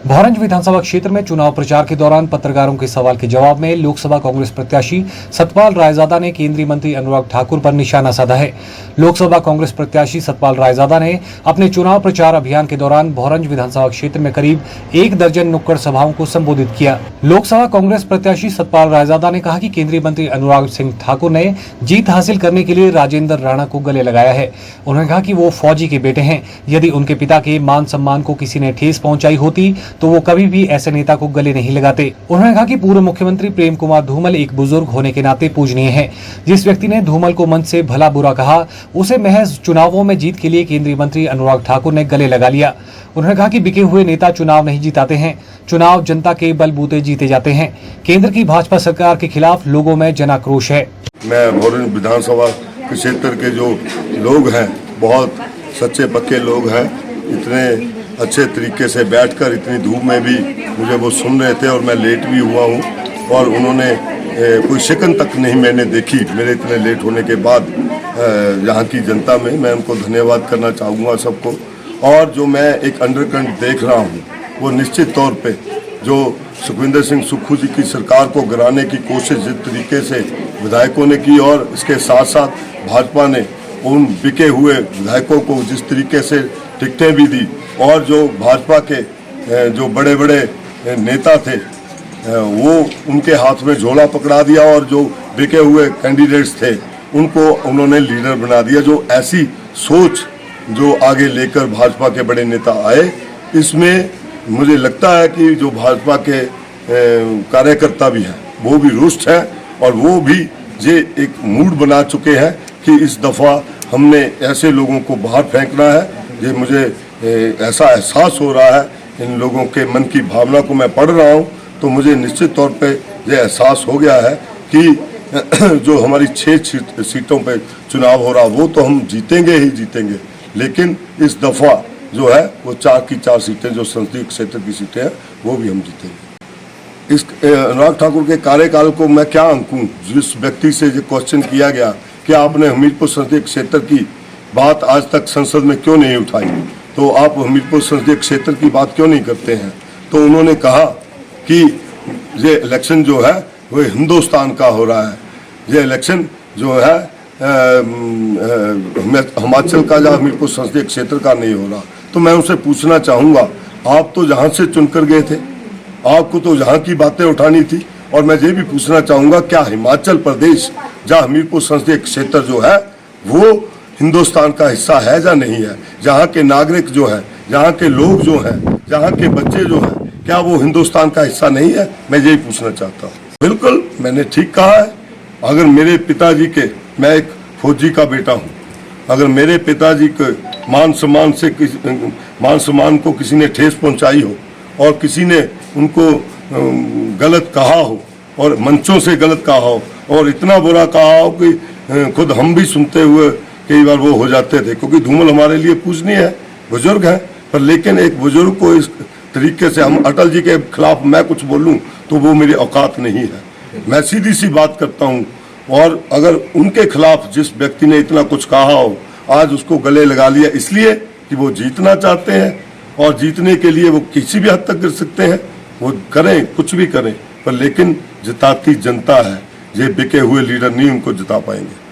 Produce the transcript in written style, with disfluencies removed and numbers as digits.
भोरंज विधानसभा क्षेत्र में चुनाव प्रचार के दौरान पत्रकारों के सवाल के जवाब में लोकसभा कांग्रेस प्रत्याशी सतपाल रायजादा ने केंद्रीय मंत्री अनुराग ठाकुर पर निशाना साधा है। लोकसभा कांग्रेस प्रत्याशी सतपाल रायजादा ने अपने चुनाव प्रचार अभियान के दौरान भोरंज विधानसभा क्षेत्र में करीब 1 दर्जन नुक्कड़ सभाओं को संबोधित किया। लोकसभा कांग्रेस प्रत्याशी सतपाल रायजादा ने कहा कि केंद्रीय मंत्री अनुराग सिंह ठाकुर ने जीत हासिल करने के लिए राजेंद्र राणा को गले लगाया है। उन्होंने कहा कि वो फौजी के बेटे हैं। यदि उनके पिता के मान सम्मान को किसी ने ठेस पहुंचाई होती तो वो कभी भी ऐसे नेता को गले नहीं लगाते। उन्होंने कहा कि पूर्व मुख्यमंत्री प्रेम कुमार धूमल एक बुजुर्ग होने के नाते पूजनीय है। जिस व्यक्ति ने धूमल को मंच से भला बुरा कहा, उसे महज चुनावों में जीत के लिए केंद्रीय मंत्री अनुराग ठाकुर ने गले लगा लिया। उन्होंने कहा कि बिके हुए नेता चुनाव नहीं जिताते हैं, चुनाव जनता के बलबूते जीते जाते हैं। केंद्र की भाजपा सरकार के खिलाफ लोगों में जन आक्रोश है। मैं भोरंज विधानसभा क्षेत्र के जो लोग हैं, बहुत सच्चे पक्के लोग हैं। इतने अच्छे तरीके से बैठकर इतनी धूप में भी मुझे वो सुन रहे थे और मैं लेट भी हुआ हूँ और उन्होंने कोई शिकन तक नहीं मैंने देखी मेरे इतने लेट होने के बाद। यहाँ की जनता में मैं उनको धन्यवाद करना चाहूँगा सबको। और जो मैं एक अंडरकरंट देख रहा हूँ वो निश्चित तौर पे जो सुखविंदर सिंह सुक्खू जी की सरकार को गिराने की कोशिश जिस तरीके से विधायकों ने की और इसके साथ साथ भाजपा ने उन बिके हुए विधायकों को जिस तरीके से टिकटें भी दी और जो भाजपा के जो बड़े बड़े नेता थे वो उनके हाथ में झोला पकड़ा दिया और जो बिके हुए कैंडिडेट्स थे उनको उन्होंने लीडर बना दिया। जो ऐसी सोच जो आगे लेकर भाजपा के बड़े नेता आए, इसमें मुझे लगता है कि जो भाजपा के कार्यकर्ता भी हैं वो भी रुष्ट हैं और वो भी ये एक मूड बना चुके हैं कि इस दफ़ा हमने ऐसे लोगों को बाहर फेंकना है। ये मुझे ऐसा एहसास हो रहा है, इन लोगों के मन की भावना को मैं पढ़ रहा हूँ तो मुझे निश्चित तौर पे ये एहसास हो गया है कि जो हमारी 6 सीटों पे चुनाव हो रहा वो तो हम जीतेंगे ही जीतेंगे, लेकिन इस दफ़ा जो है वो 4 की 4 सीटें जो संसदीय क्षेत्र की सीटें हैं वो भी हम जीतेंगे। इस अनुराग ठाकुर के कार्यकाल को मैं क्या अंकूं? जिस व्यक्ति से ये क्वेश्चन किया गया कि आपने हमीरपुर संसदीय क्षेत्र की बात आज तक संसद में क्यों नहीं उठाई, तो आप हमीरपुर संसदीय क्षेत्र की बात क्यों नहीं करते हैं, तो उन्होंने कहा कि ये इलेक्शन जो है वो हिंदुस्तान का हो रहा है, ये इलेक्शन जो है हिमाचल का या हमीरपुर संसदीय क्षेत्र का नहीं हो रहा। तो मैं उनसे पूछना चाहूँगा, आप तो जहाँ से चुनकर गए थे, आपको तो यहाँ की बातें उठानी थी। और मैं ये भी पूछना चाहूँगा, क्या हिमाचल प्रदेश या हमीरपुर संसदीय क्षेत्र जो है वो हिंदुस्तान का हिस्सा है या नहीं है? जहाँ के नागरिक जो है, जहाँ के लोग जो हैं, जहाँ के बच्चे जो हैं, क्या वो हिंदुस्तान का हिस्सा नहीं है? मैं यही पूछना चाहता हूँ। बिल्कुल मैंने ठीक कहा है। अगर मेरे पिताजी के, मैं एक फौजी का बेटा हूँ, अगर मेरे पिताजी के मान सम्मान को किसी ने ठेस पहुँचाई हो और किसी ने उनको गलत कहा हो और मंचों से गलत कहा हो और इतना बुरा कहा हो कि खुद हम भी सुनते हुए कई बार वो हो जाते थे, क्योंकि धूमल हमारे लिए पूजनीय है, बुजुर्ग है। पर लेकिन एक बुजुर्ग को इस तरीके से हम अटल जी के खिलाफ मैं कुछ बोलूं तो वो मेरी औकात नहीं है। मैं सीधी सी बात करता हूं। और अगर उनके खिलाफ जिस व्यक्ति ने इतना कुछ कहा हो, आज उसको गले लगा लिया इसलिए कि वो जीतना चाहते हैं और जीतने के लिए वो किसी भी हद तक कर सकते हैं, वो करें, कुछ भी करें, पर लेकिन जिताती जनता है, ये बिके हुए लीडर नहीं उनको जिता पाएंगे।